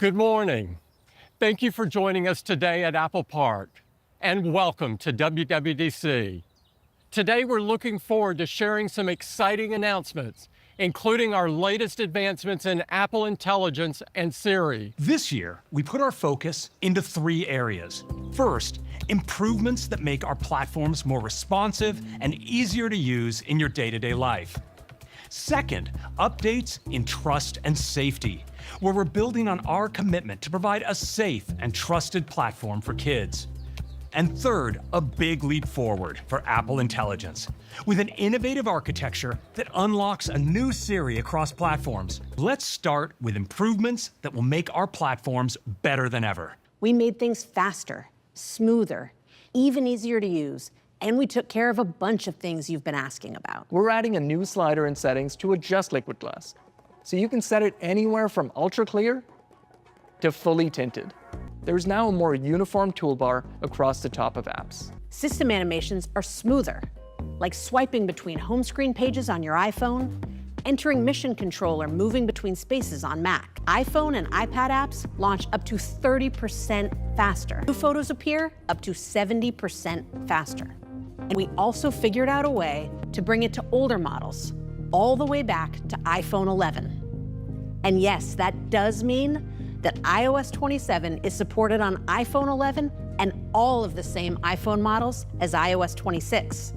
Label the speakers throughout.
Speaker 1: Good morning. Thank you for joining us today at Apple Park, and welcome to WWDC. Today, we're looking forward to sharing some exciting announcements, including our latest advancements in Apple Intelligence and Siri.
Speaker 2: This year, we put our focus into 3 areas. First, improvements that make our platforms more responsive and easier to use in your day-to-day life. Second, updates in trust and safety, where we're building on our commitment to provide a safe and trusted platform for kids. And third, a big leap forward for Apple Intelligence, with an innovative architecture that unlocks a new Siri across platforms. Let's start with improvements that will make our platforms better than ever.
Speaker 3: We made things faster, smoother, even easier to use, and we took care of a bunch of things you've been asking about.
Speaker 4: We're adding a new slider in settings to adjust liquid glass, so you can set it anywhere from ultra clear to fully tinted. There's now a more uniform toolbar across the top of apps.
Speaker 3: System animations are smoother, like swiping between home screen pages on your iPhone, entering Mission Control, or moving between spaces on Mac. iPhone and iPad apps launch up to 30% faster. New photos appear up to 70% faster. And we also figured out a way to bring it to older models, all the way back to iPhone 11. And yes, that does mean that iOS 27 is supported on iPhone 11 and all of the same iPhone models as iOS 26.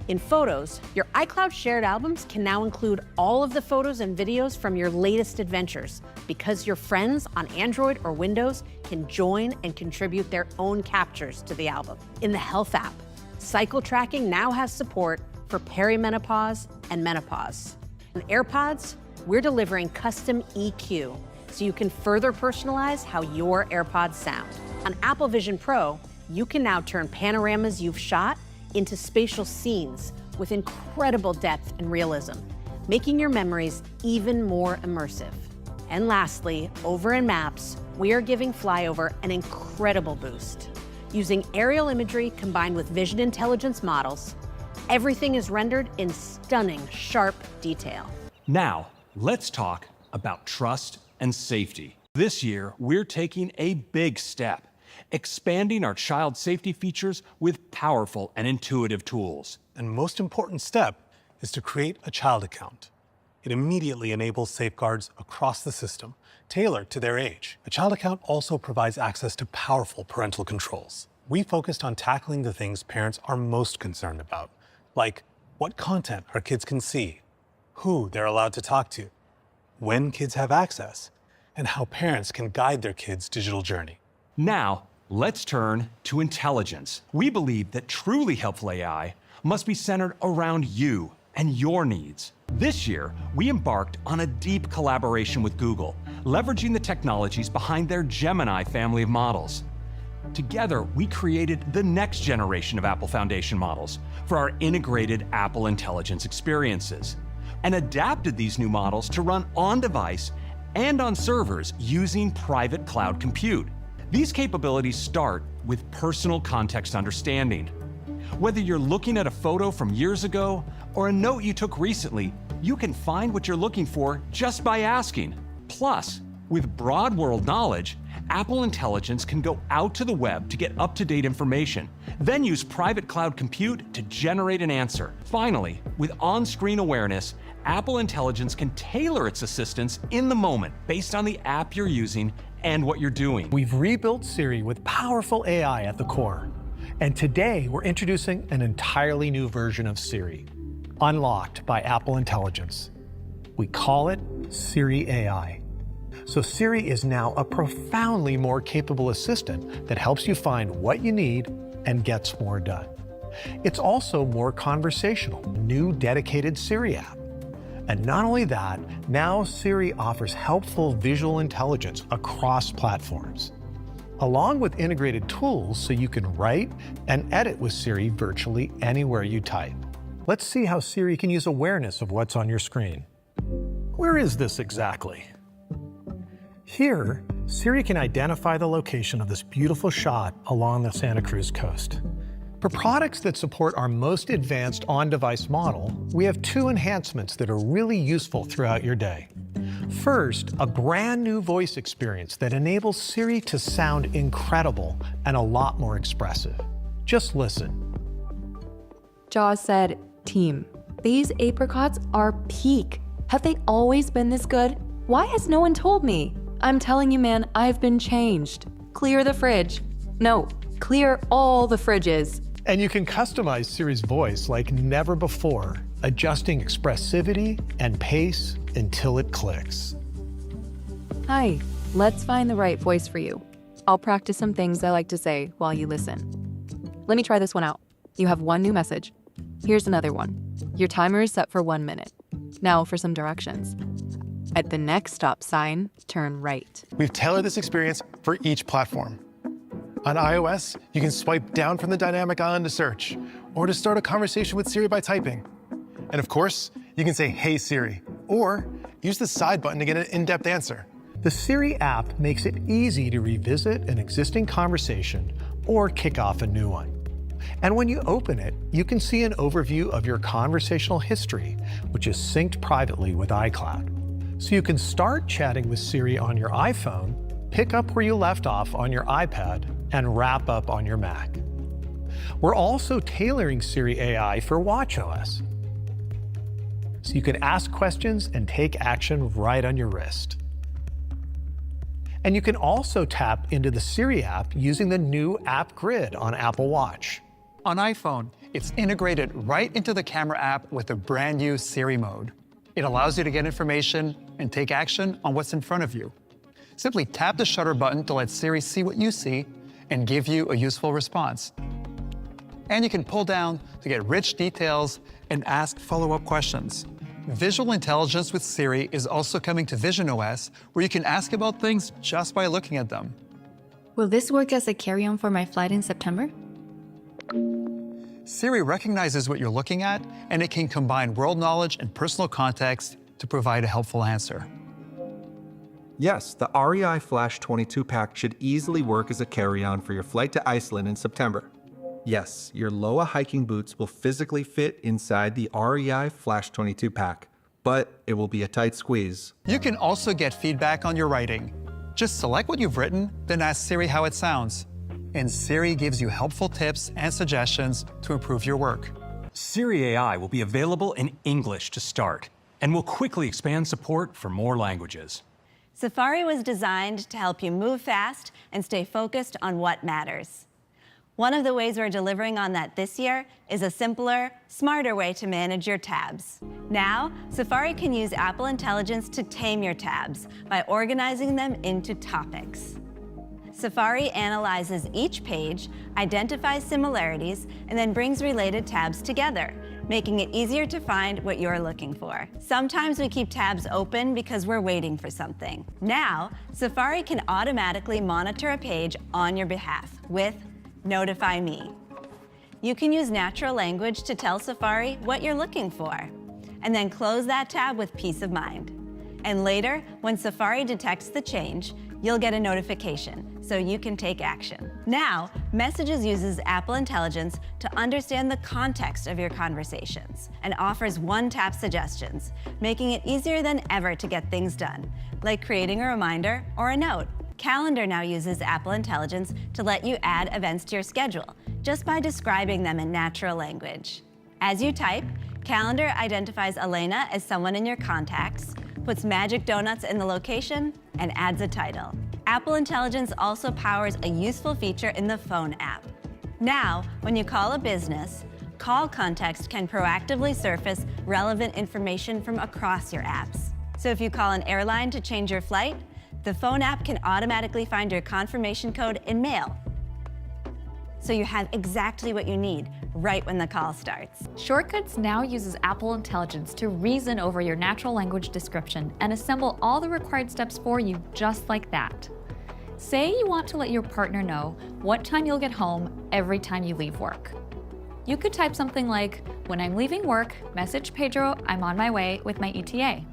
Speaker 3: In Photos, your iCloud shared albums can now include all of the photos and videos from your latest adventures, because your friends on Android or Windows can join and contribute their own captures to the album. In the Health app, cycle tracking now has support for perimenopause and menopause. In AirPods, we're delivering custom EQ, so you can further personalize how your AirPods sound. On Apple Vision Pro, you can now turn panoramas you've shot into spatial scenes with incredible depth and realism, making your memories even more immersive. And lastly, over in Maps, we are giving Flyover an incredible boost. Using aerial imagery combined with vision intelligence models, everything is rendered in stunning, sharp detail.
Speaker 2: Now, let's talk about trust and safety. This year, we're taking a big step, expanding our child safety features with powerful and intuitive tools.
Speaker 5: And most important step is to create a child account. It immediately enables safeguards across the system, tailored to their age. A child account also provides access to powerful parental controls. We focused on tackling the things parents are most concerned about, like what content our kids can see, who they're allowed to talk to, when kids have access, and how parents can guide their kids' digital journey.
Speaker 2: Now, let's turn to intelligence. We believe that truly helpful AI must be centered around you and your needs. This year, we embarked on a deep collaboration with Google, leveraging the technologies behind their Gemini family of models. Together, we created the next generation of Apple Foundation models for our integrated Apple Intelligence experiences, and adapted these new models to run on-device and on servers using private cloud compute. These capabilities start with personal context understanding. Whether you're looking at a photo from years ago or a note you took recently, you can find what you're looking for just by asking. Plus, with broad world knowledge, Apple Intelligence can go out to the web to get up-to-date information, then use private cloud compute to generate an answer. Finally, with on-screen awareness, Apple Intelligence can tailor its assistance in the moment based on the app you're using and what you're doing.
Speaker 6: We've rebuilt Siri with powerful AI at the core. And today, we're introducing an entirely new version of Siri, unlocked by Apple Intelligence. We call it Siri AI. So Siri is now a profoundly more capable assistant that helps you find what you need and gets more done. It's also more conversational, new dedicated Siri app. And not only that, now Siri offers helpful visual intelligence across platforms, along with integrated tools so you can write and edit with Siri virtually anywhere you type. Let's see how Siri can use awareness of what's on your screen. Where is this exactly? Here, Siri can identify the location of this beautiful shot along the Santa Cruz coast. For products that support our most advanced on-device model, we have two enhancements that are really useful throughout your day. First, a brand new voice experience that enables Siri to sound incredible and a lot more expressive. Just listen.
Speaker 7: Jaws said, "Team, these apricots are peak. Have they always been this good? Why has no one told me? I'm telling you, man, I've been changed. Clear the fridge. No, clear all the fridges."
Speaker 6: And you can customize Siri's voice like never before, adjusting expressivity and pace until it clicks.
Speaker 7: Hi, let's find the right voice for you. I'll practice some things I like to say while you listen. Let me try this one out. You have one new message. Here's another one. Your timer is set for 1 minute. Now for some directions. At the next stop sign, turn right.
Speaker 8: We've tailored this experience for each platform. On iOS, you can swipe down from the dynamic island to search, or to start a conversation with Siri by typing. And of course, you can say, "Hey Siri," or use the side button to get an in-depth answer.
Speaker 6: The Siri app makes it easy to revisit an existing conversation or kick off a new one. And when you open it, you can see an overview of your conversational history, which is synced privately with iCloud. So you can start chatting with Siri on your iPhone, pick up where you left off on your iPad, and wrap up on your Mac. We're also tailoring Siri AI for watchOS, so you can ask questions and take action right on your wrist. And you can also tap into the Siri app using the new app grid on Apple Watch.
Speaker 9: On iPhone, it's integrated right into the camera app with a brand new Siri mode. It allows you to get information and take action on what's in front of you. Simply tap the shutter button to let Siri see what you see and give you a useful response. And you can pull down to get rich details and ask follow-up questions. Visual intelligence with Siri is also coming to visionOS, where you can ask about things just by looking at them.
Speaker 10: Will this work as a carry-on for my flight in September?
Speaker 9: Siri recognizes what you're looking at, and it can combine world knowledge and personal context to provide a helpful answer.
Speaker 11: Yes, the REI Flash 22 pack should easily work as a carry-on for your flight to Iceland in September. Yes, your Loa hiking boots will physically fit inside the REI Flash 22 pack, but it will be a tight squeeze.
Speaker 9: You can also get feedback on your writing. Just select what you've written, then ask Siri how it sounds. And Siri gives you helpful tips and suggestions to improve your work.
Speaker 2: Siri AI will be available in English to start, and will quickly expand support for more languages.
Speaker 12: Safari was designed to help you move fast and stay focused on what matters. One of the ways we're delivering on that this year is a simpler, smarter way to manage your tabs. Now, Safari can use Apple Intelligence to tame your tabs by organizing them into topics. Safari analyzes each page, identifies similarities, and then brings related tabs together, making it easier to find what you're looking for. Sometimes we keep tabs open because we're waiting for something. Now, Safari can automatically monitor a page on your behalf with Notify Me. You can use natural language to tell Safari what you're looking for, and then close that tab with peace of mind. And later, when Safari detects the change, you'll get a notification so you can take action. Now, Messages uses Apple Intelligence to understand the context of your conversations and offers one-tap suggestions, making it easier than ever to get things done, like creating a reminder or a note. Calendar now uses Apple Intelligence to let you add events to your schedule, just by describing them in natural language. As you type, Calendar identifies Elena as someone in your contacts, puts magic donuts in the location, and adds a title. Apple Intelligence also powers a useful feature in the Phone app. Now, when you call a business, Call Context can proactively surface relevant information from across your apps. So if you call an airline to change your flight, the Phone app can automatically find your confirmation code in Mail. So you have exactly what you need right when the call starts.
Speaker 10: Shortcuts now uses Apple Intelligence to reason over your natural language description and assemble all the required steps for you just like that. Say you want to let your partner know what time you'll get home every time you leave work. You could type something like, "When I'm leaving work, message Pedro I'm on my way with my ETA."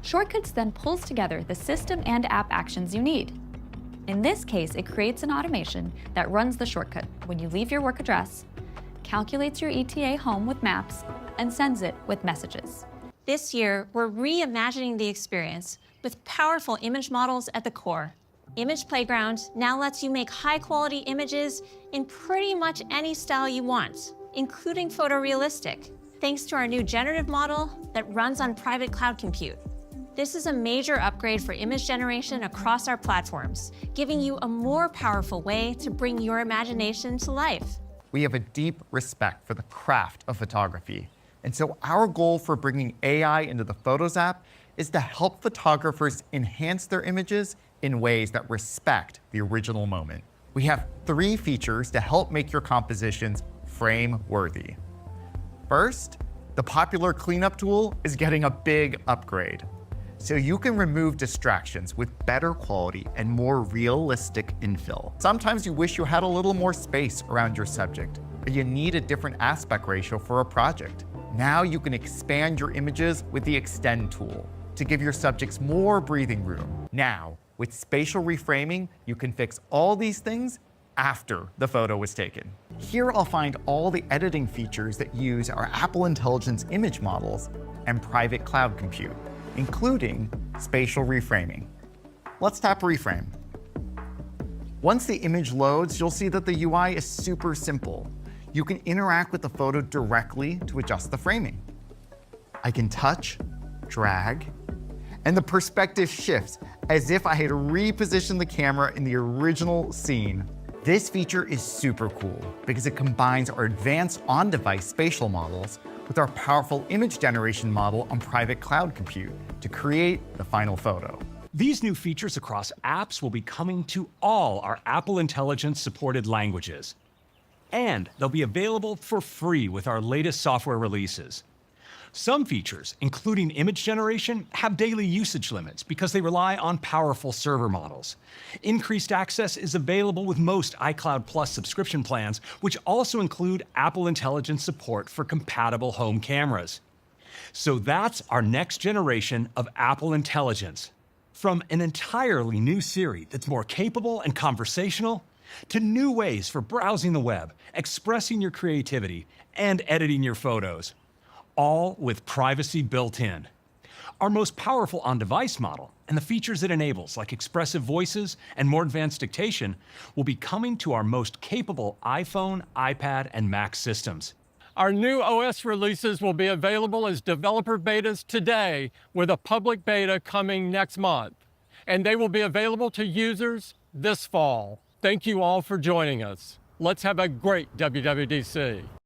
Speaker 10: Shortcuts then pulls together the system and app actions you need. In this case, it creates an automation that runs the shortcut when you leave your work address, calculates your ETA home with maps, and sends it with messages.
Speaker 13: This year, we're reimagining the experience with powerful image models at the core. Image Playground now lets you make high-quality images in pretty much any style you want, including photorealistic, thanks to our new generative model that runs on private cloud compute. This is a major upgrade for image generation across our platforms, giving you a more powerful way to bring your imagination to life.
Speaker 14: We have a deep respect for the craft of photography. And so our goal for bringing AI into the Photos app is to help photographers enhance their images in ways that respect the original moment. We have 3 features to help make your compositions frame-worthy. First, the popular cleanup tool is getting a big upgrade. So you can remove distractions with better quality and more realistic infill. Sometimes you wish you had a little more space around your subject, or you need a different aspect ratio for a project. Now you can expand your images with the Extend tool to give your subjects more breathing room. Now, with spatial reframing, you can fix all these things after the photo was taken. Here I'll find all the editing features that use our Apple Intelligence image models and private cloud compute, including spatial reframing. Let's tap Reframe. Once the image loads, you'll see that the UI is super simple. You can interact with the photo directly to adjust the framing. I can touch, drag, and the perspective shifts as if I had repositioned the camera in the original scene. This feature is super cool because it combines our advanced on-device spatial models with our powerful image generation model on private cloud compute to create the final photo.
Speaker 2: These new features across apps will be coming to all our Apple Intelligence supported languages. And they'll be available for free with our latest software releases. Some features, including image generation, have daily usage limits because they rely on powerful server models. Increased access is available with most iCloud Plus subscription plans, which also include Apple Intelligence support for compatible home cameras. So that's our next generation of Apple Intelligence. From an entirely new Siri that's more capable and conversational, to new ways for browsing the web, expressing your creativity, and editing your photos. All with privacy built in. Our most powerful on-device model and the features it enables, like expressive voices and more advanced dictation, will be coming to our most capable iPhone, iPad, and Mac systems.
Speaker 1: Our new OS releases will be available as developer betas today, with a public beta coming next month. And they will be available to users this fall. Thank you all for joining us. Let's have a great WWDC.